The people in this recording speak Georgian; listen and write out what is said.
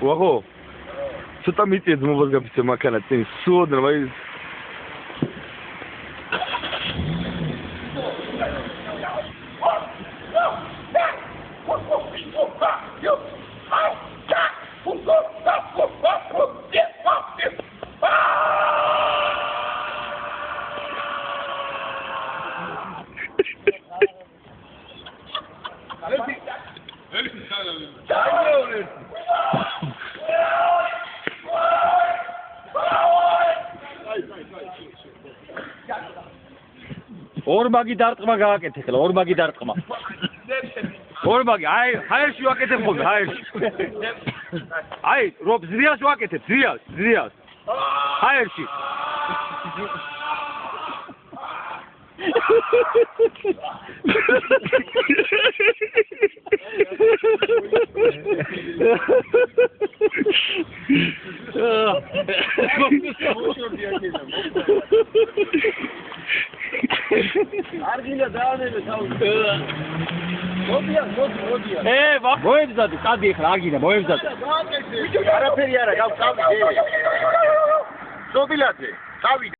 ვაღო ცოტა მიწია ძმობას გაფიცე მაქანა წინ სუოდნ ვაი ორმაგი დარტყმა გააკეთე ხელა ორმაგი დარტყმა ორმაგი აი ჰაერში ვაკეთებ ხოლმე ჰაერში აი რო ზრიას ვაკეთებ ზრიას ჰაერში არგილა დაანებე თავი. მოდია. მოემზადე, წადი ახლა აგინა, მოემზადე. არაფერი არა, გავწავდი. სობილაძე, თავი